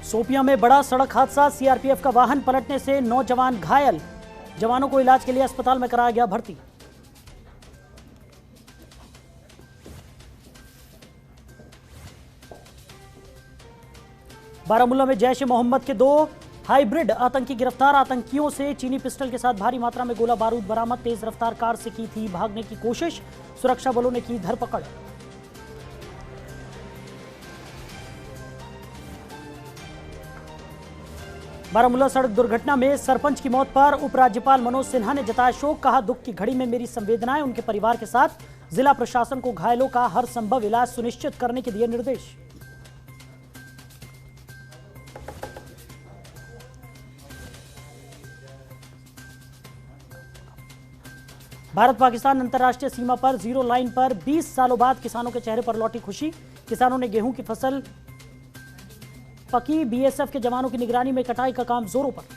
Sophia में बड़ा सड़क हादसा, सीआरपीएफ का वाहन पलटने से 9 जवान घायल। जवानों को इलाज के लिए अस्पताल में कराया गया भर्ती। बारामूला में जैश ए मोहम्मद के 2 हाइब्रिड आतंकी गिरफ्तार। आतंकियों से चीनी पिस्टल के साथ भारी मात्रा में गोला बारूद बरामद। तेज रफ्तार कार से की थी भागने की कोशिश, सुरक्षा बलों ने की धरपकड़। बारामूला सड़क दुर्घटना में सरपंच की मौत पर उपराज्यपाल मनोज सिन्हा ने जताया शोक। कहा, दुख की घड़ी में मेरी संवेदनाएं उनके परिवार के साथ। जिला प्रशासन को घायलों का हर संभव इलाज सुनिश्चित करने के दिए निर्देश। भारत पाकिस्तान अंतर्राष्ट्रीय सीमा पर जीरो लाइन पर 20 सालों बाद किसानों के चेहरे पर लौटी खुशी। किसानों ने गेहूं की फसल पकी, बीएसएफ के जवानों की निगरानी में कटाई का काम जोरों पर।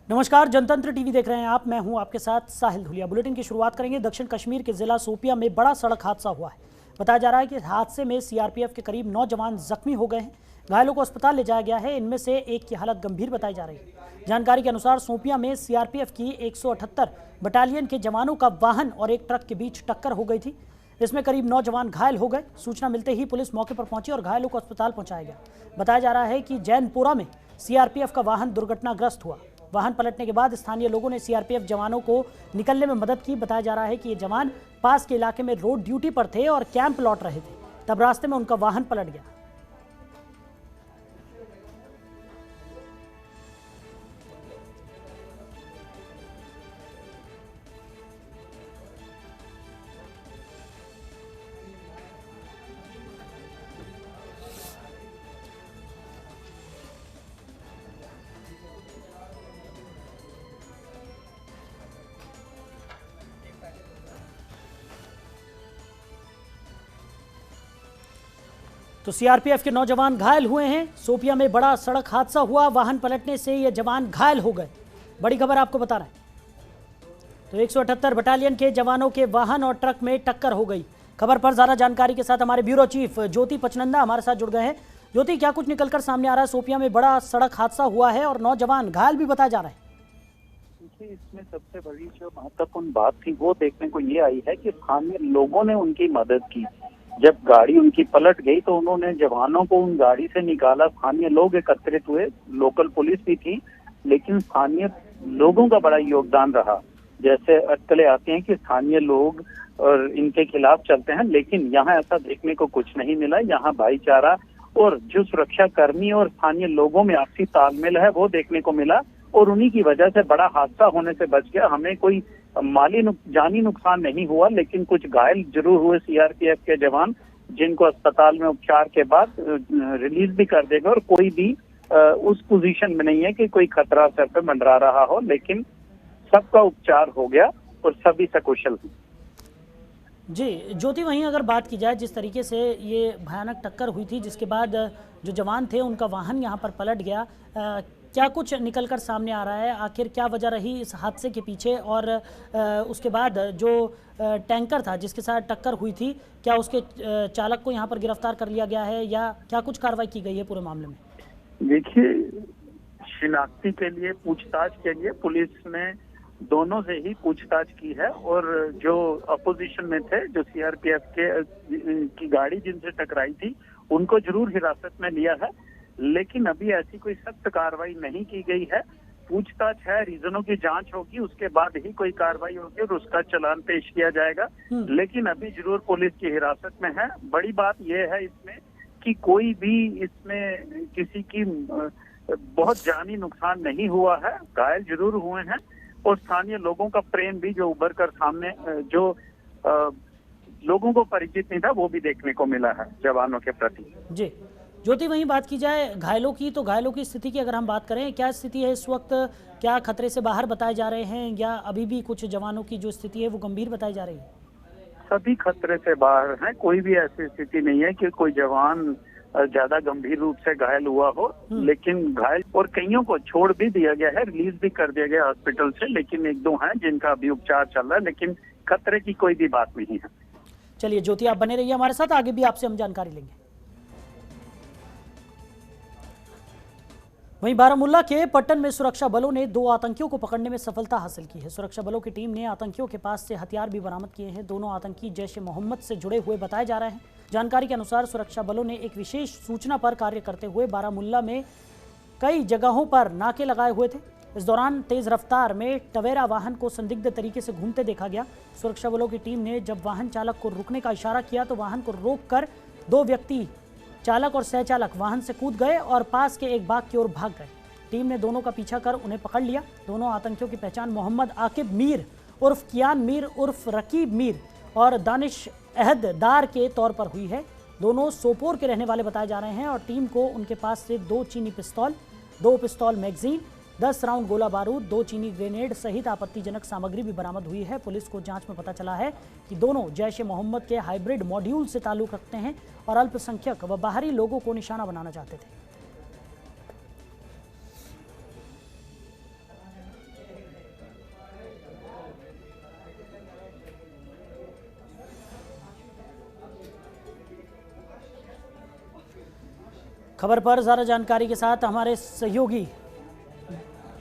नमस्कार, जनतंत्र टीवी देख रहे हैं आप। मैं हूं आपके साथ साहिल धुलिया। बुलेटिन की शुरुआत करेंगे। दक्षिण कश्मीर के जिला सोपिया में बड़ा सड़क हादसा हुआ है। बताया जा रहा है कि हादसे में सीआरपीएफ के करीब 9 जवान जख्मी हो गए हैं। घायलों को अस्पताल ले जाया गया है। इनमें से एक की हालत गंभीर बताई जा रही है। जानकारी के अनुसार सोपिया में सीआरपीएफ की 178 बटालियन के जवानों का वाहन और एक ट्रक के बीच टक्कर हो गई थी। इसमें करीब 9 जवान घायल हो गए। सूचना मिलते ही पुलिस मौके पर पहुंची और घायलों को अस्पताल पहुंचाया गया। बताया जा रहा है कि जैनपुरा में सीआरपीएफ का वाहन दुर्घटनाग्रस्त हुआ। वाहन पलटने के बाद स्थानीय लोगों ने सीआरपीएफ जवानों को निकलने में मदद की। बताया जा रहा है कि ये जवान पास के इलाके में रोड ड्यूटी पर थे और कैंप लौट रहे थे, तब रास्ते में उनका वाहन पलट गया। तो सीआरपीएफ के 9 जवान घायल हुए हैं। सोपिया में बड़ा सड़क हादसा हुआ, वाहन पलटने से ये जवान घायल हो गए। बड़ी खबर आपको बता रहे हैं। तो 178 बटालियन के जवानों के वाहन और ट्रक में टक्कर हो गई। खबर पर ज्यादा जानकारी के साथ हमारे ब्यूरो चीफ ज्योति पचनंदा हमारे साथ जुड़ गए हैं। ज्योति, क्या कुछ निकलकर सामने आ रहा है? सोपिया में बड़ा सड़क हादसा हुआ है और 9 जवान घायल भी बताया जा रहा है। इसमें सबसे बड़ी जो महत्वपूर्ण बात थी वो देखने को ये आई है कि स्थानीय लोगों ने उनकी मदद की। जब गाड़ी उनकी पलट गई तो उन्होंने जवानों को उन गाड़ी से निकाला। स्थानीय लोग एकत्रित हुए, लोकल पुलिस भी थी, लेकिन स्थानीय लोगों का बड़ा योगदान रहा। जैसे अटकलें आती हैं कि स्थानीय लोग और इनके खिलाफ चलते हैं, लेकिन यहाँ ऐसा देखने को कुछ नहीं मिला। यहाँ भाईचारा और जो सुरक्षा कर्मी और स्थानीय लोगों में आपसी तालमेल है वो देखने को मिला और उन्हीं की वजह से बड़ा हादसा होने से बच गया। हमें कोई जानी नुकसान नहीं हुआ, लेकिन कुछ घायल जरूर हुए सीआरपीएफ के जवान, जिनको अस्पताल में उपचार के बाद रिलीज भी कर देगा। और कोई भी उस पोजीशन में नहीं है कि कोई खतरा सर पे मंडरा रहा हो, लेकिन सबका उपचार हो गया और सभी सकुशल हैं। जी ज्योति, वहीं अगर बात की जाए जिस तरीके से ये भयानक टक्कर हुई थी, जिसके बाद जो जवान थे उनका वाहन यहाँ पर पलट गया, क्या कुछ निकलकर सामने आ रहा है? आखिर क्या वजह रही इस हादसे के पीछे? और उसके बाद जो टैंकर था जिसके साथ टक्कर हुई थी, क्या उसके चालक को यहाँ पर गिरफ्तार कर लिया गया है या क्या कुछ कार्रवाई की गई है पूरे मामले में? देखिए, शिनाख्ती के लिए, पूछताछ के लिए पुलिस ने दोनों से ही पूछताछ की है और जो अपोजिशन में थे, जो सीआरपीएफ की गाड़ी जिनसे टकराई थी, उनको जरूर हिरासत में लिया है, लेकिन अभी ऐसी कोई सख्त कार्रवाई नहीं की गई है। पूछताछ है, रीजनों की जांच होगी, उसके बाद ही कोई कार्रवाई होगी और उसका चालान पेश किया जाएगा। लेकिन अभी जरूर पुलिस की हिरासत में है। बड़ी बात यह है इसमें कि कोई भी इसमें किसी की बहुत जानी नुकसान नहीं हुआ है, घायल जरूर हुए हैं और स्थानीय लोगों का प्रेम भी जो उभर कर सामने, जो लोगों को परिचित नहीं था, वो भी देखने को मिला है जवानों के प्रति। जी ज्योति, वहीं बात की जाए घायलों की, तो घायलों की स्थिति की अगर हम बात करें, क्या स्थिति है इस वक्त? क्या खतरे से बाहर बताए जा रहे हैं या अभी भी कुछ जवानों की जो स्थिति है वो गंभीर बताई जा रही है? सभी खतरे से बाहर हैं, कोई भी ऐसी स्थिति नहीं है कि कोई जवान ज्यादा गंभीर रूप से घायल हुआ हो। लेकिन घायल और कईयों को छोड़ भी दिया गया है, रिलीज भी कर दिया गया हॉस्पिटल से, लेकिन एक दो हैं जिनका अभी उपचार चल रहा है, लेकिन खतरे की कोई भी बात नहीं है। चलिए ज्योति, आप बने रहिए हमारे साथ, आगे भी आपसे हम जानकारी लेंगे। वहीं बारामूला के पट्टन में सुरक्षा बलों ने 2 आतंकियों को पकड़ने में सफलता हासिल की है। सुरक्षा बलों की टीम ने आतंकियों के पास से हथियार भी बरामद किए हैं। दोनों आतंकी जैश ए मोहम्मद से जुड़े हुए बताए जा रहे हैं। जानकारी के अनुसार सुरक्षा बलों ने एक विशेष सूचना पर कार्य करते हुए बारामूला में कई जगहों पर नाके लगाए हुए थे। इस दौरान तेज रफ्तार में टवेरा वाहन को संदिग्ध तरीके से घूमते देखा गया। सुरक्षा बलों की टीम ने जब वाहन चालक को रुकने का इशारा किया तो वाहन को रोककर 2 व्यक्ति, चालक और सहचालक, वाहन से कूद गए और पास के एक बाग की ओर भाग गए। टीम ने दोनों का पीछा कर उन्हें पकड़ लिया। दोनों आतंकियों की पहचान मोहम्मद आकिब मीर उर्फ कियान मीर उर्फ रकीब मीर और दानिश अहद दार के तौर पर हुई है। दोनों सोपोर के रहने वाले बताए जा रहे हैं और टीम को उनके पास से 2 चीनी पिस्तौल, 2 पिस्तौल मैगजीन, 10 राउंड गोला बारूद, 2 चीनी ग्रेनेड सहित आपत्तिजनक सामग्री भी बरामद हुई है। पुलिस को जांच में पता चला है कि दोनों जैश ए मोहम्मद के हाइब्रिड मॉड्यूल से ताल्लुक रखते हैं और अल्पसंख्यक व बाहरी लोगों को निशाना बनाना चाहते थे। खबर पर ज़्यादा जानकारी के साथ हमारे सहयोगी,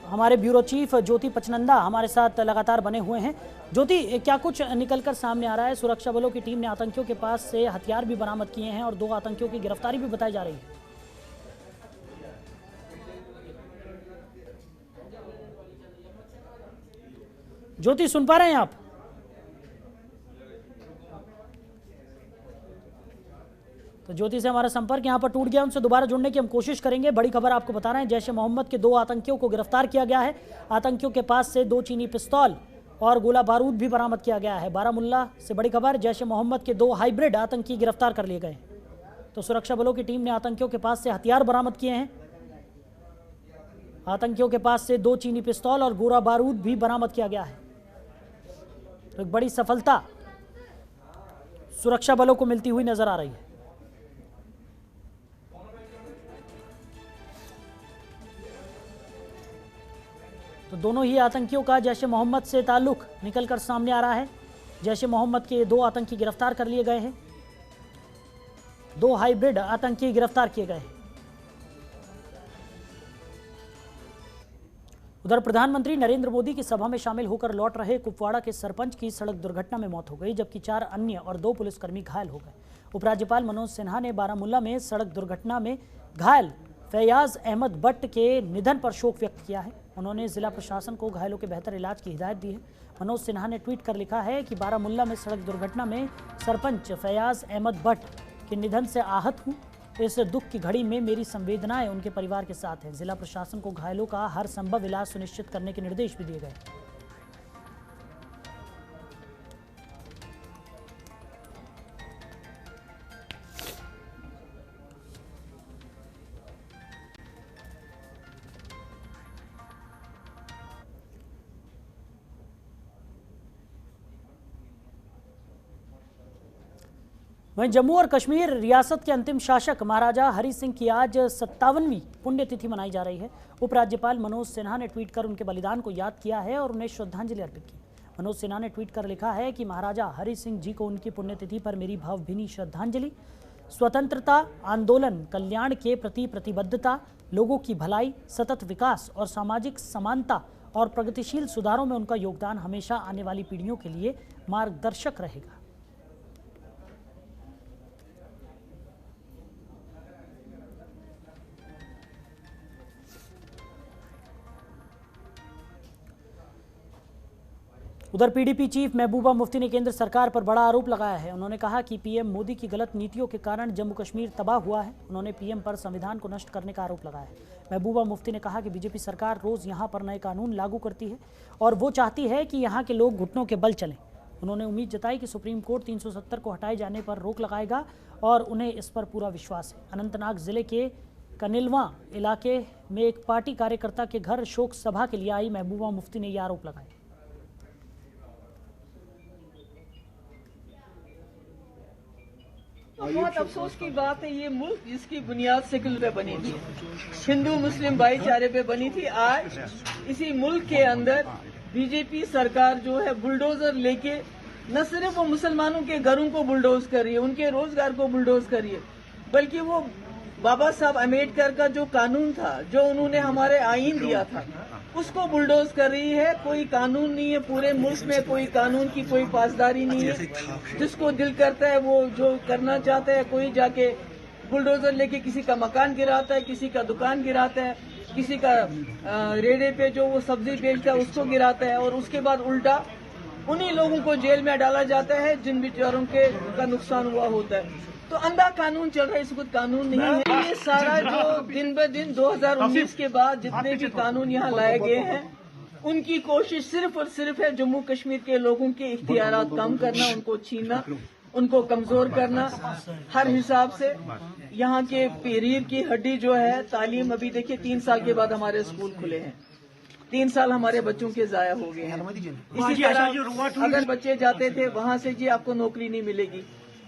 हमारे ब्यूरो चीफ ज्योति पचनंदा हमारे साथ लगातार बने हुए हैं। ज्योति, क्या कुछ निकलकर सामने आ रहा है? सुरक्षा बलों की टीम ने आतंकियों के पास से हथियार भी बरामद किए हैं और 2 आतंकियों की गिरफ्तारी भी बताई जा रही है। ज्योति, सुन पा रहे हैं आप? तो ज्योति से हमारा संपर्क यहां पर टूट गया, उनसे दोबारा जुड़ने की हम कोशिश करेंगे। बड़ी खबर आपको बता रहे हैं, जैश ए मोहम्मद के 2 आतंकियों को गिरफ्तार किया गया है। आतंकियों के पास से 2 चीनी पिस्तौल और गोला बारूद भी बरामद किया गया है। बारामूला से बड़ी खबर, जैश ए मोहम्मद के 2 हाइब्रिड आतंकी गिरफ्तार कर लिए गए। तो सुरक्षा बलों की टीम ने आतंकियों के पास से हथियार बरामद किए हैं। आतंकियों के पास से 2 चीनी पिस्तौल और गोला बारूद भी बरामद किया गया है। तो एक बड़ी सफलता सुरक्षा बलों को मिलती हुई नजर आ रही है। तो दोनों ही आतंकियों का जैश ए मोहम्मद से ताल्लुक निकलकर सामने आ रहा है। जैश ए मोहम्मद के 2 आतंकी गिरफ्तार कर लिए गए हैं। 2 हाइब्रिड आतंकी गिरफ्तार किए गए हैं। उधर प्रधानमंत्री नरेंद्र मोदी की सभा में शामिल होकर लौट रहे कुपवाड़ा के सरपंच की सड़क दुर्घटना में मौत हो गई, जबकि 4 अन्य और 2 पुलिसकर्मी घायल हो गए। उपराज्यपाल मनोज सिन्हा ने बारामूला में सड़क दुर्घटना में घायल फैयाज अहमद भट्ट के निधन पर शोक व्यक्त किया है। उन्होंने जिला प्रशासन को घायलों के बेहतर इलाज की हिदायत दी है। मनोज सिन्हा ने ट्वीट कर लिखा है कि बारामूला में सड़क दुर्घटना में सरपंच फैयाज अहमद भट्ट के निधन से आहत हूँ। इस दुख की घड़ी में मेरी संवेदनाएं उनके परिवार के साथ हैं। जिला प्रशासन को घायलों का हर संभव इलाज सुनिश्चित करने के निर्देश भी दिए गए। वहीं जम्मू और कश्मीर रियासत के अंतिम शासक महाराजा हरि सिंह की आज 57वीं पुण्यतिथि मनाई जा रही है। उपराज्यपाल मनोज सिन्हा ने ट्वीट कर उनके बलिदान को याद किया है और उन्हें श्रद्धांजलि अर्पित की। मनोज सिन्हा ने ट्वीट कर लिखा है कि महाराजा हरि सिंह जी को उनकी पुण्यतिथि पर मेरी भावभीनी श्रद्धांजलि। स्वतंत्रता आंदोलन, कल्याण के प्रति प्रतिबद्धता, लोगों की भलाई, सतत विकास और सामाजिक समानता और प्रगतिशील सुधारों में उनका योगदान हमेशा आने वाली पीढ़ियों के लिए मार्गदर्शक रहेगा। उधर पीडीपी चीफ महबूबा मुफ्ती ने केंद्र सरकार पर बड़ा आरोप लगाया है। उन्होंने कहा कि पीएम मोदी की गलत नीतियों के कारण जम्मू कश्मीर तबाह हुआ है। उन्होंने पीएम पर संविधान को नष्ट करने का आरोप लगाया है। महबूबा मुफ्ती ने कहा कि बीजेपी सरकार रोज यहां पर नए कानून लागू करती है और वो चाहती है कि यहां के लोग घुटनों के बल चलें। उन्होंने उम्मीद जताई कि सुप्रीम कोर्ट 370 को हटाए जाने पर रोक लगाएगा और उन्हें इस पर पूरा विश्वास है। अनंतनाग जिले के कनिलवा इलाके में एक पार्टी कार्यकर्ता के घर शोक सभा के लिए आई महबूबा मुफ्ती ने यह आरोप लगाए। तो बहुत अफसोस की बात है, ये मुल्क जिसकी बुनियाद सेकुलर पे बनी थी, हिंदू मुस्लिम भाईचारे पे बनी थी, आज इसी मुल्क के अंदर बीजेपी सरकार जो है बुलडोजर लेके न सिर्फ वो मुसलमानों के घरों को बुलडोज कर रही है, उनके रोजगार को बुलडोज कर रही है, बल्कि वो बाबा साहब अम्बेडकर का जो कानून था, जो उन्होंने हमारे आईन दिया था, उसको बुलडोज कर रही है। कोई कानून नहीं है पूरे मुल्क में, कोई कानून की कोई पासदारी नहीं है। जिसको दिल करता है वो जो करना चाहता है, कोई जाके बुलडोजर लेके किसी का मकान गिराता है, किसी का दुकान गिराता है, किसी का रेड़े पे जो वो सब्जी बेचता है उसको गिराता है, और उसके बाद उल्टा उन्हीं लोगों को जेल में डाला जाता है जिन बेचारों के का नुकसान हुआ होता है। तो अंधा कानून चल रहा है, इसको कानून नहीं है। ये सारा जो दिन ब दिन 2019 के बाद जितने भी कानून यहाँ लाए गए हैं, उनकी कोशिश सिर्फ और सिर्फ है जम्मू कश्मीर के लोगों के इख्तियारात कम करना, उनको छीनना, उनको कमजोर करना हर हिसाब से। यहाँ के रीढ़ की हड्डी जो है तालीम, अभी देखिए 3 साल के बाद हमारे स्कूल खुले हैं, 3 साल हमारे बच्चों के जाया हो गए हैं। इसी तरह अगर बच्चे जाते थे वहाँ से जी आपको नौकरी नहीं मिलेगी।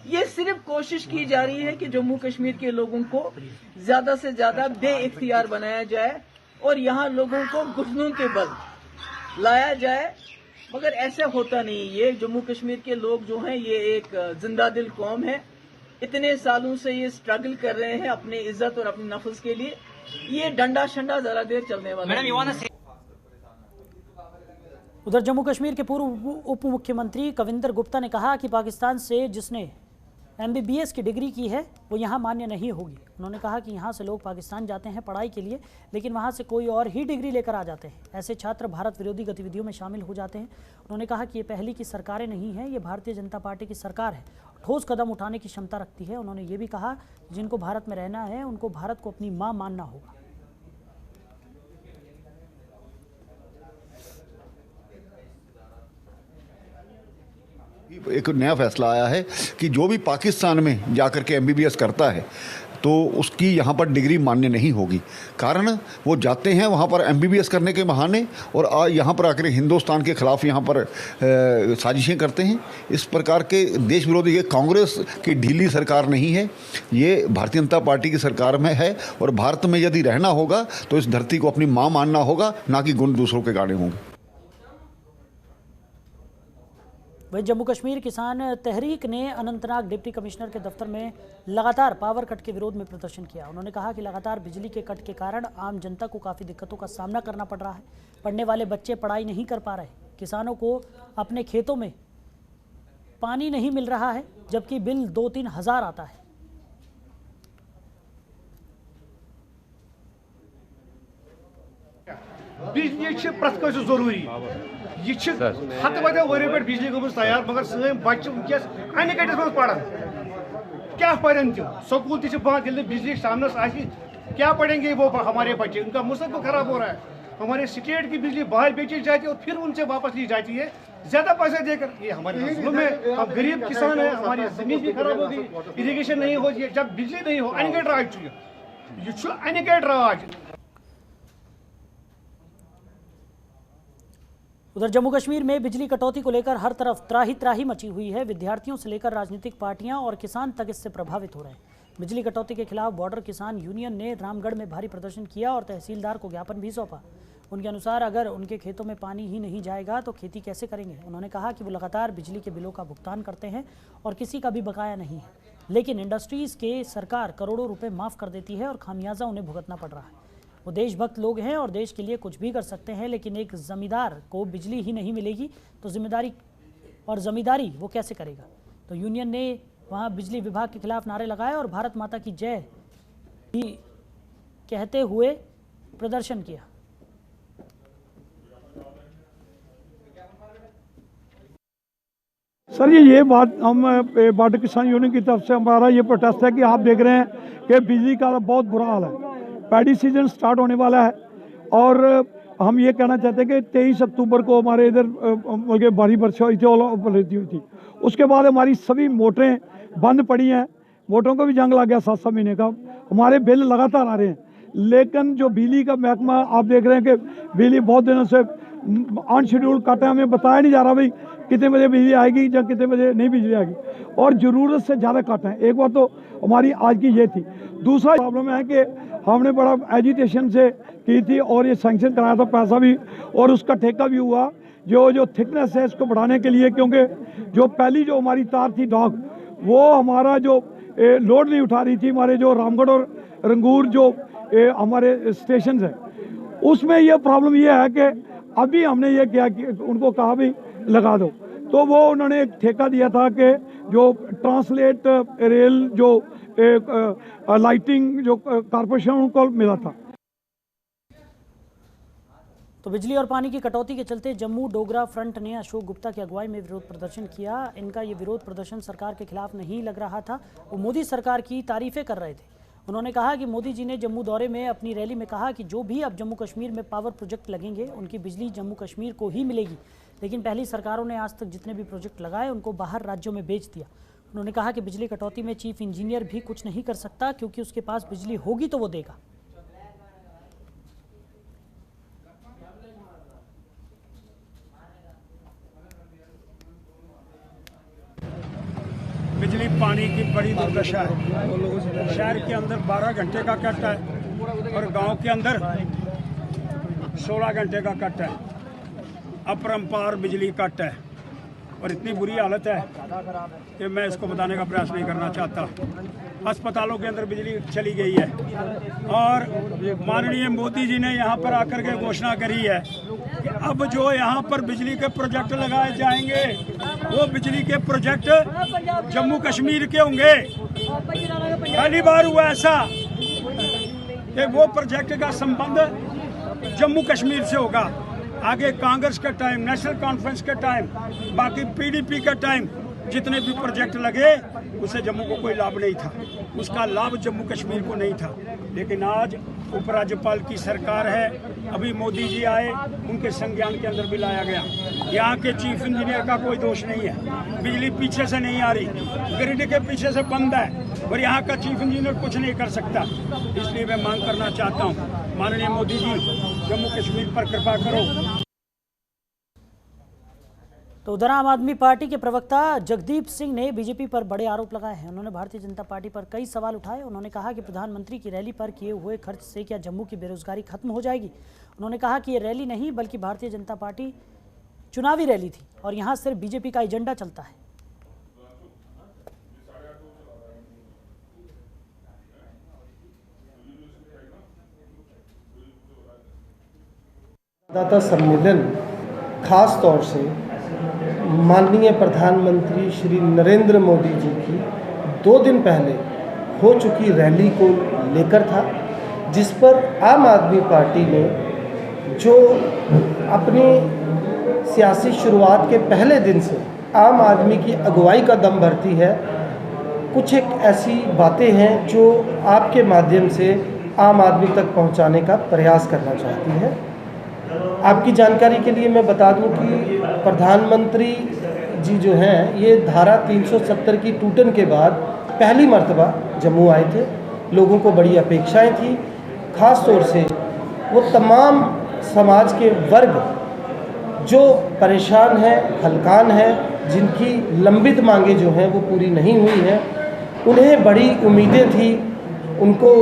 ये सिर्फ कोशिश की जा रही है कि जम्मू कश्मीर के लोगों को ज्यादा से ज्यादा बेइख्तियार बनाया जाए और यहाँ लोगों को घुटनों के बल लाया जाए, मगर ऐसा होता नहीं। ये जम्मू कश्मीर के लोग जो हैं ये एक जिंदा दिल कौम है, इतने सालों से ये स्ट्रगल कर रहे हैं अपनी इज्जत और अपने नफ्स के लिए। ये डंडा शंडा जरा देर चलने वाला है। उधर जम्मू कश्मीर के पूर्व उप मुख्यमंत्री कविंदर गुप्ता ने कहा कि पाकिस्तान से जिसने MBBS की डिग्री की है वो यहाँ मान्य नहीं होगी। उन्होंने कहा कि यहाँ से लोग पाकिस्तान जाते हैं पढ़ाई के लिए, लेकिन वहाँ से कोई और ही डिग्री लेकर आ जाते हैं। ऐसे छात्र भारत विरोधी गतिविधियों में शामिल हो जाते हैं। उन्होंने कहा कि ये पहली की सरकारें नहीं हैं, ये भारतीय जनता पार्टी की सरकार है, ठोस कदम उठाने की क्षमता रखती है। उन्होंने ये भी कहा जिनको भारत में रहना है उनको भारत को अपनी माँ मानना होगा। एक नया फैसला आया है कि जो भी पाकिस्तान में जाकर के MBBS करता है तो उसकी यहाँ पर डिग्री मान्य नहीं होगी। कारण वो जाते हैं वहाँ पर MBBS करने के बहाने और यहाँ पर आकर हिंदुस्तान के ख़िलाफ़ यहाँ पर साजिशें करते हैं। इस प्रकार के देश विरोधी, ये कांग्रेस की ढीली सरकार नहीं है, ये भारतीय जनता पार्टी की सरकार में है। और भारत में यदि रहना होगा तो इस धरती को अपनी माँ मानना होगा, ना कि गुण दूसरों के गाने होंगे। वहीं जम्मू कश्मीर किसान तहरीक ने अनंतनाग डिप्टी कमिश्नर के दफ्तर में लगातार पावर कट के विरोध में प्रदर्शन किया। उन्होंने कहा कि लगातार बिजली के कट के कारण आम जनता को काफ़ी दिक्कतों का सामना करना पड़ रहा है। पढ़ने वाले बच्चे पढ़ाई नहीं कर पा रहे, किसानों को अपने खेतों में पानी नहीं मिल रहा है, जबकि बिल 2-3 हज़ार आता है। बिजली प्रत जरूरी, हत वह वरियो पे बिजली गई तैयार, मगर सैन बच्चे वनकस अनकटस मज पढ़ान क्या पढ़न तम, स्कूल बंद, ये बिजली सामने क्या पढ़ेंगे वो हमारे बच्चे, उनका मुस्तकबिल खराब हो रहा है। हमारे स्टेट की बिजली बाहर बेची जाती है और फिर उनसे वापस ली जाती है ज्यादा पैसे देकर। ये हमारे जुल्म है। हम गरीब किसान है, हमारी जमीन भी खराब होगी, इरिगेशन नहीं हो, जब बिजली नहीं हो अनगढ़ राज, ये अनगढ़ राज। उधर जम्मू कश्मीर में बिजली कटौती को लेकर हर तरफ त्राही त्राही मची हुई है। विद्यार्थियों से लेकर राजनीतिक पार्टियां और किसान तक इससे प्रभावित हो रहे हैं। बिजली कटौती के खिलाफ बॉर्डर किसान यूनियन ने रामगढ़ में भारी प्रदर्शन किया और तहसीलदार को ज्ञापन भी सौंपा। उनके अनुसार अगर उनके खेतों में पानी ही नहीं जाएगा तो खेती कैसे करेंगे। उन्होंने कहा कि वो लगातार बिजली के बिलों का भुगतान करते हैं और किसी का भी बकाया नहीं है, लेकिन इंडस्ट्रीज़ के सरकार करोड़ों रुपये माफ़ कर देती है और खामियाजा उन्हें भुगतना पड़ रहा है। वो देशभक्त लोग हैं और देश के लिए कुछ भी कर सकते हैं, लेकिन एक ज़मींदार को बिजली ही नहीं मिलेगी तो ज़मींदारी वो कैसे करेगा। तो यूनियन ने वहाँ बिजली विभाग के खिलाफ नारे लगाए और भारत माता की जय भी कहते हुए प्रदर्शन किया। सर ये बात हम बॉर्डर किसान यूनियन की तरफ से हमारा ये प्रोटेस्ट है कि आप देख रहे हैं कि बिजली का बहुत बुरा हाल है। पैडी सीजन स्टार्ट होने वाला है और हम ये कहना चाहते हैं कि 23 अक्टूबर को हमारे इधर बल्कि भारी वर्षा हुई थी, ओलावृष्टि हुई थी। उसके बाद हमारी सभी मोटरें बंद पड़ी हैं, मोटरों को भी जंग लग गया 7-7 महीने का। हमारे बिल लगातार आ रहे हैं, लेकिन जो बिजली का महकमा आप देख रहे हैं कि बिजली बहुत दिनों से अनशेड्यूल कट है, हमें बताया नहीं जा रहा भाई कितने बजे बिजली आएगी या कितने बजे नहीं बिजली आएगी, और ज़रूरत से ज़्यादा कट है। एक बार तो हमारी आज की ये थी। दूसरा प्रॉब्लम है कि हमने बड़ा एजिटेशन से की थी और ये सैंक्शन कराया था पैसा भी, और उसका ठेका भी हुआ। जो थिकनेस है इसको बढ़ाने के लिए, क्योंकि जो पहली जो हमारी तार थी डॉग, वो हमारा जो लोड नहीं उठा रही थी। हमारे जो रामगढ़ और रंगूर जो हमारे स्टेशन है, उसमें ये प्रॉब्लम ये है कि अभी हमने ये किया कि उनको कहा भी लगा दो, तो वो उन्होंने एक ठेका दिया था कि जो ट्रांसलेट रेल जो लाइटिंग जो कॉरपोरेशन उनको मिला था। तो बिजली और पानी की कटौती के चलते जम्मू डोगरा फ्रंट ने अशोक गुप्ता की अगुवाई में विरोध प्रदर्शन किया। इनका ये विरोध प्रदर्शन सरकार के खिलाफ नहीं लग रहा था, वो मोदी सरकार की तारीफें कर रहे थे। उन्होंने कहा कि मोदी जी ने जम्मू दौरे में अपनी रैली में कहा कि जो भी अब जम्मू कश्मीर में पावर प्रोजेक्ट लगेंगे उनकी बिजली जम्मू कश्मीर को ही मिलेगी, लेकिन पहली सरकारों ने आज तक जितने भी प्रोजेक्ट लगाए उनको बाहर राज्यों में बेच दिया। उन्होंने कहा कि बिजली कटौती में चीफ इंजीनियर भी कुछ नहीं कर सकता, क्योंकि उसके पास बिजली होगी तो वो देगा। बिजली पानी की बड़ी दुर्दशा है। शहर के अंदर 12 घंटे का कट है और गांव के अंदर 16 घंटे का कट है। अपरंपार बिजली कट है और इतनी बुरी हालत है कि मैं इसको बताने का प्रयास नहीं करना चाहता। अस्पतालों के अंदर बिजली चली गई है और माननीय मोदी जी ने यहाँ पर आकर के घोषणा करी है कि अब जो यहाँ पर बिजली के प्रोजेक्ट लगाए जाएंगे वो बिजली के प्रोजेक्ट जम्मू कश्मीर के होंगे। पहली बार हुआ ऐसा कि वो प्रोजेक्ट का संबंध जम्मू कश्मीर से होगा। आगे कांग्रेस का टाइम, नेशनल कॉन्फ्रेंस का टाइम, बाकी पीडीपी का टाइम, जितने भी प्रोजेक्ट लगे उससे जम्मू को कोई लाभ नहीं था, उसका लाभ जम्मू कश्मीर को नहीं था। लेकिन आज उपराज्यपाल की सरकार है, अभी मोदी जी आए, उनके संज्ञान के अंदर भी लाया गया। यहाँ के चीफ इंजीनियर का कोई दोष नहीं है, बिजली पीछे से नहीं आ रही, ग्रिड के पीछे से बंद है और यहाँ का चीफ इंजीनियर कुछ नहीं कर सकता। इसलिए मैं मांग करना चाहता हूँ, माननीय मोदी जी जम्मू कश्मीर पर कृपा करो। तो उधर आम आदमी पार्टी के प्रवक्ता जगदीप सिंह ने बीजेपी पर बड़े आरोप लगाए हैं। उन्होंने भारतीय जनता पार्टी पर कई सवाल उठाए। उन्होंने कहा कि प्रधानमंत्री की रैली पर किए हुए खर्च से क्या जम्मू की बेरोजगारी खत्म हो जाएगी। उन्होंने कहा कि ये रैली नहीं बल्कि भारतीय जनता पार्टी चुनावी रैली थी और यहाँ सिर्फ बीजेपी का एजेंडा चलता है। संवाददाता सम्मेलन खास तौर से माननीय प्रधानमंत्री श्री नरेंद्र मोदी जी की 2 दिन पहले हो चुकी रैली को लेकर था, जिस पर आम आदमी पार्टी ने जो अपनी सियासी शुरुआत के पहले दिन से आम आदमी की अगुवाई का दम भरती है। कुछ एक ऐसी बातें हैं जो आपके माध्यम से आम आदमी तक पहुंचाने का प्रयास करना चाहती है। आपकी जानकारी के लिए मैं बता दूं कि प्रधानमंत्री जी जो हैं ये धारा 370 की टूटन के बाद पहली मर्तबा जम्मू आए थे। लोगों को बड़ी अपेक्षाएं थी, ख़ास तौर से वो तमाम समाज के वर्ग जो परेशान हैं, हलकान हैं, जिनकी लंबित मांगें जो हैं वो पूरी नहीं हुई हैं, उन्हें बड़ी उम्मीदें थी, उनको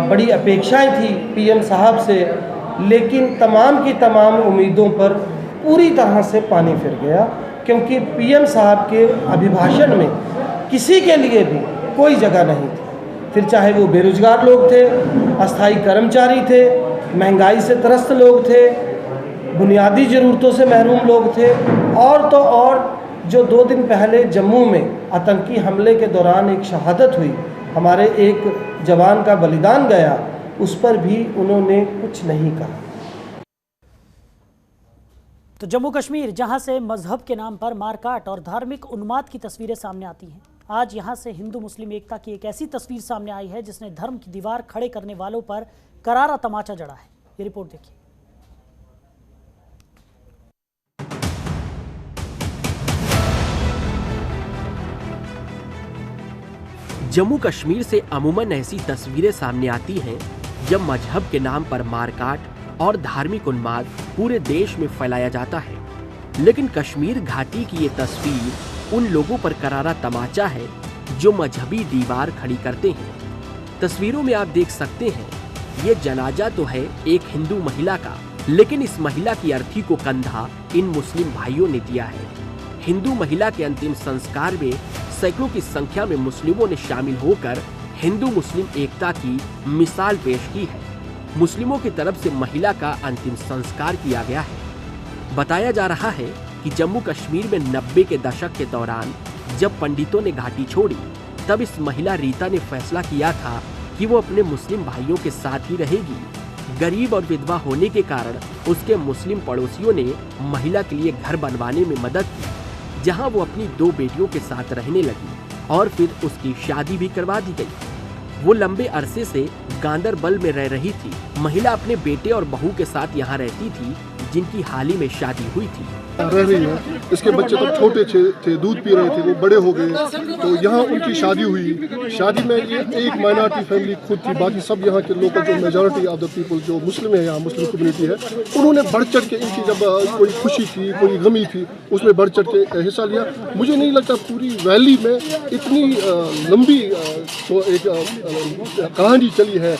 बड़ी अपेक्षाएं थी पीएम साहब से। लेकिन तमाम की तमाम उम्मीदों पर पूरी तरह से पानी फिर गया, क्योंकि पीएम साहब के अभिभाषण में किसी के लिए भी कोई जगह नहीं थी। फिर चाहे वो बेरोजगार लोग थे, अस्थाई कर्मचारी थे, महंगाई से त्रस्त लोग थे, बुनियादी ज़रूरतों से महरूम लोग थे, और तो और जो 2 दिन पहले जम्मू में आतंकी हमले के दौरान एक शहादत हुई, हमारे एक जवान का बलिदान गया, उस पर भी उन्होंने कुछ नहीं कहा। तो जम्मू कश्मीर, जहां से मजहब के नाम पर मारकाट और धार्मिक उन्माद की तस्वीरें सामने आती हैं, आज यहां से हिंदू मुस्लिम एकता की एक ऐसी तस्वीर सामने आई है जिसने धर्म की दीवार खड़े करने वालों पर करारा तमाचा जड़ा है। ये रिपोर्ट देखिए। जम्मू कश्मीर से अमूमन ऐसी तस्वीरें सामने आती हैं जब मजहब के नाम पर मारकाट और धार्मिक उन्माद पूरे देश में फैलाया जाता है, लेकिन कश्मीर घाटी की ये तस्वीर उन लोगों पर करारा तमाचा है जो मजहबी दीवार खड़ी करते हैं। तस्वीरों में आप देख सकते हैं ये जनाजा तो है एक हिंदू महिला का, लेकिन इस महिला की अर्थी को कंधा इन मुस्लिम भाइयों ने दिया है। हिंदू महिला के अंतिम संस्कार में सैकड़ों की संख्या में मुस्लिमों ने शामिल होकर हिंदू मुस्लिम एकता की मिसाल पेश की है। मुस्लिमों की तरफ से महिला का अंतिम संस्कार किया गया है। बताया जा रहा है कि जम्मू कश्मीर में 90 के दशक के दौरान जब पंडितों ने घाटी छोड़ी, तब इस महिला रीता ने फैसला किया था कि वो अपने मुस्लिम भाइयों के साथ ही रहेगी। गरीब और विधवा होने के कारण उसके मुस्लिम पड़ोसियों ने महिला के लिए घर बनवाने में मदद की, जहां वो अपनी 2 बेटियों के साथ रहने लगी और फिर उसकी शादी भी करवा दी गई। वो लंबे अरसे से गांदरबल में रह रही थी। महिला अपने बेटे और बहू के साथ यहाँ रहती थी, जिनकी हाल ही में शादी हुई थी। रह रही है, इसके बच्चे तो छोटे थे, दूध पी रहे थे, वो बड़े हो गए, तो यहाँ उनकी शादी हुई। शादी में ये एक माइनॉरिटी फैमिली खुद थी, बाकी सब यहाँ के लोकल जो मेजॉरिटी ऑफ द पीपल जो मुस्लिम है, यहाँ मुस्लिम कम्युनिटी है, उन्होंने बढ़ चढ़ के इनकी जब कोई खुशी थी, कोई गमी थी, उसमें बढ़ चढ़ के हिस्सा लिया। मुझे नहीं लगता पूरी वैली में इतनी लंबी तो एक कहानी चली है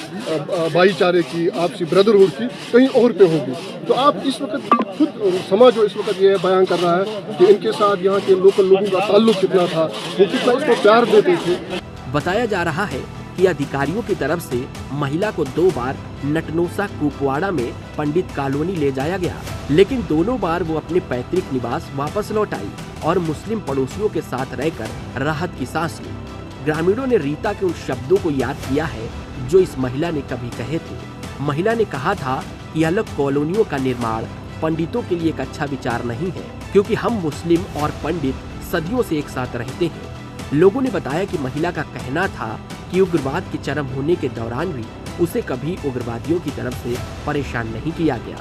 भाईचारे की, आपसी ब्रदरहुड की, कहीं और पे होगी। तो आप इस वक्त खुद समाज जो इस वक्त ये बयान कर रहा है कि इनके साथ यहाँ के लोकल लोगों का ताल्लुक कितना था, वो कितना इसको प्यार देते थे। बताया जा रहा है कि अधिकारियों की तरफ से महिला को 2 बार नटनोसा कुपवाड़ा में पंडित कॉलोनी ले जाया गया, लेकिन दोनों बार वो अपने पैतृक निवास वापस लौट आई और मुस्लिम पड़ोसियों के साथ रहकर राहत की सांस ली। ग्रामीणों ने रीता के उन शब्दों को याद किया है जो इस महिला ने कभी कहे थे। महिला ने कहा था कि अलग कॉलोनियों का निर्माण पंडितों के लिए एक अच्छा विचार नहीं है, क्योंकि हम मुस्लिम और पंडित सदियों से एक साथ रहते हैं। लोगों ने बताया कि महिला का कहना था कि उग्रवाद के चरम होने के दौरान भी उसे कभी उग्रवादियों की तरफ से परेशान नहीं किया गया।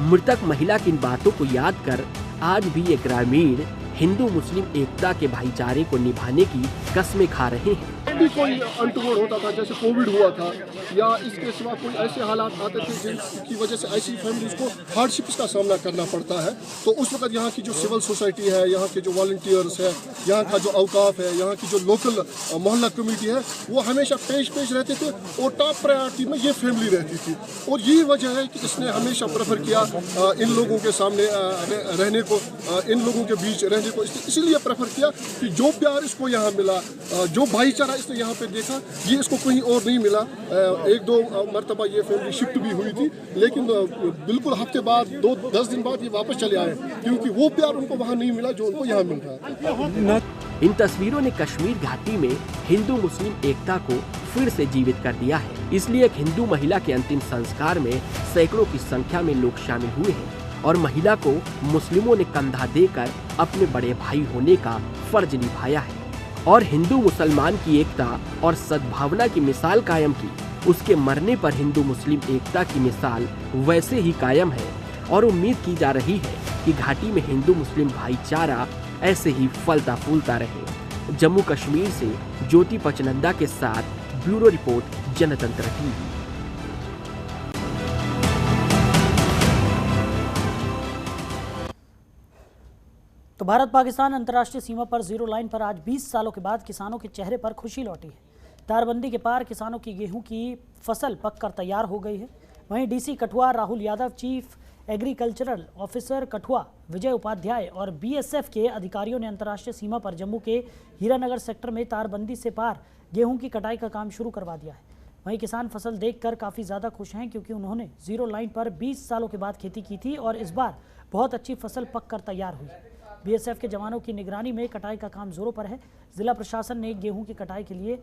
मृतक महिला की इन बातों को याद कर आज भी ये ग्रामीण हिंदू मुस्लिम एकता के भाईचारे को निभाने की कस्में खा रहे हैं। भी कोई अनटूवर्ड होता था, जैसे कोविड हुआ था, या इसके सिवा कोई ऐसे हालात आते थे जिनकी वजह से ऐसी फैमिलीज को हार्डशिप्स का सामना करना पड़ता है, तो उस वक्त यहाँ की जो सिविल सोसाइटी है, यहाँ के जो वॉलंटियर्स है, यहाँ का जो औकाफ है, यहाँ की जो लोकल मोहल्ला कम्युनिटी है, वो हमेशा पेश रहते थे और टॉप प्रायोरिटी में ये फैमिली रहती थी। और यही वजह है कि इसने हमेशा प्रेफर किया इन लोगों के सामने रहने को, इन लोगों के बीच रहने को, इसीलिए प्रेफर किया कि जो प्यार इसको यहाँ मिला, जो भाईचारा इसने यहाँ पे देखा, ये इसको कहीं और नहीं मिला। 1-2 मरतबा ये फैमिली शिफ्ट भी हुई थी, लेकिन बिल्कुल हफ्ते बाद 10 दिन बाद ये वापस चले आए, क्योंकि वो प्यार उनको वहाँ नहीं मिला जो उनको यहाँ मिल रहा है। इन तस्वीरों ने कश्मीर घाटी में हिंदू मुस्लिम एकता को फिर से जीवित कर दिया है। इसलिए एक हिंदू महिला के अंतिम संस्कार में सैकड़ों की संख्या में लोग शामिल हुए हैं और महिला को मुस्लिमों ने कंधा देकर अपने बड़े भाई होने का फर्ज निभाया है और हिंदू मुसलमान की एकता और सद्भावना की मिसाल कायम की। उसके मरने पर हिंदू मुस्लिम एकता की मिसाल वैसे ही कायम है और उम्मीद की जा रही है कि घाटी में हिंदू मुस्लिम भाईचारा ऐसे ही फलता फूलता रहे। जम्मू कश्मीर से ज्योति पचनंदा के साथ ब्यूरो रिपोर्ट, जनतंत्र टीवी। तो भारत पाकिस्तान अंतर्राष्ट्रीय सीमा पर जीरो लाइन पर आज 20 सालों के बाद किसानों के चेहरे पर खुशी लौटी है। तारबंदी के पार किसानों की गेहूं की फसल पककर तैयार हो गई है। वहीं DC Kathua Rahul Yadav, chief agricultural officer Kathua Vijay Upadhyay और बीएसएफ के अधिकारियों ने अंतर्राष्ट्रीय सीमा पर जम्मू के हीरानगर सेक्टर में तारबंदी से पार गेहूं की कटाई का काम शुरू करवा दिया है। वहीं किसान फसल देखकर काफ़ी ज़्यादा खुश हैं, क्योंकि उन्होंने जीरो लाइन पर 20 सालों के बाद खेती की थी और इस बार बहुत अच्छी फसल पककर तैयार हुई। बीएसएफ के जवानों की निगरानी में कटाई का काम जोरों पर है। जिला प्रशासन ने गेहूं की कटाई के लिए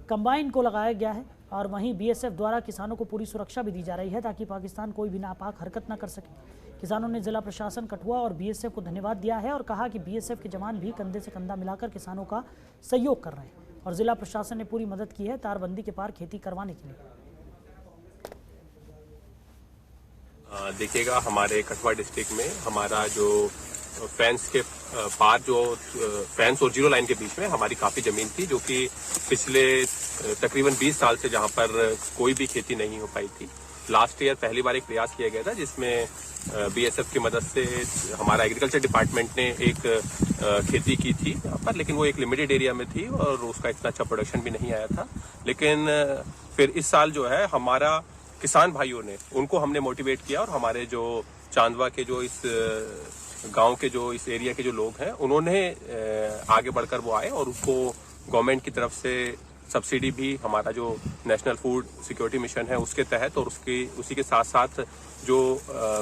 कंबाइन को लगाया गया है और वहीं बीएसएफ द्वारा किसानों को पूरी सुरक्षा भी दी जा रही है ताकि पाकिस्तान कोई भी नापाक हरकत न कर सके। किसानों ने जिला प्रशासन कठुआ और बीएसएफ को धन्यवाद दिया है और कहा कि बीएसएफ के जवान भी कंधे से कंधा मिलाकर किसानों का सहयोग कर रहे हैं और जिला प्रशासन ने पूरी मदद की है तारबंदी के पार खेती करवाने के लिए। देखिएगा, हमारे कठुआ डिस्ट्रिक्ट में हमारा जो फेंस के पार जो फेंस और जीरो लाइन के बीच में हमारी काफ़ी ज़मीन थी, जो कि पिछले तकरीबन 20 साल से जहाँ पर कोई भी खेती नहीं हो पाई थी। लास्ट ईयर पहली बार एक प्रयास किया गया था, जिसमें BSF की मदद से हमारा एग्रीकल्चर डिपार्टमेंट ने एक खेती की थी यहाँ पर, लेकिन वो एक लिमिटेड एरिया में थी और उसका इतना अच्छा प्रोडक्शन भी नहीं आया था। लेकिन फिर इस साल जो है हमारा किसान भाइयों ने, उनको हमने मोटिवेट किया और हमारे जो चांदवा के जो इस गांव के जो इस एरिया के जो लोग हैं, उन्होंने आगे बढ़कर वो आए और उसको गवर्नमेंट की तरफ से सब्सिडी भी, हमारा जो नेशनल फूड सिक्योरिटी मिशन है उसके तहत, और उसी के साथ साथ जो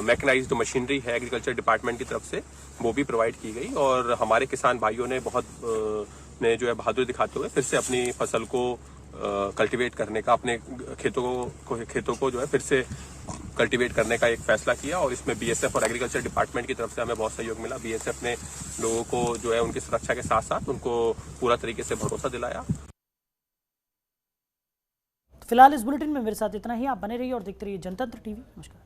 मैकेनाइज्ड मशीनरी है एग्रीकल्चर डिपार्टमेंट की तरफ से, वो भी प्रोवाइड की गई। और हमारे किसान भाइयों ने बहुत ने जो है बहादुरी दिखाते हुए फिर से अपनी फसल को कल्टीवेट करने का, अपने खेतों को जो है फिर से कल्टीवेट करने का एक फैसला किया। और इसमें BSF और एग्रीकल्चर डिपार्टमेंट की तरफ से हमें बहुत सहयोग मिला। BSF ने लोगों को जो है उनकी सुरक्षा के साथ साथ उनको पूरा तरीके से भरोसा दिलाया। फिलहाल इस बुलेटिन में मेरे साथ इतना ही। आप बने रहिए और देखते रहिए जनतंत्र टीवी। नमस्कार।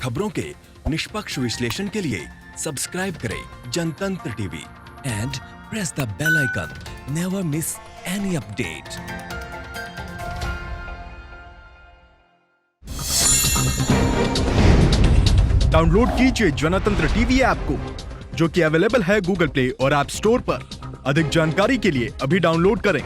खबरों के निष्पक्ष विश्लेषण के लिए सब्सक्राइब करें Jantantra TV and press the bell icon. Never miss any update. Download कीजिए जनतंत्र टीवी ऐप को, जो कि अवेलेबल है गूगल प्ले और ऐप स्टोर पर। अधिक जानकारी के लिए अभी डाउनलोड करें।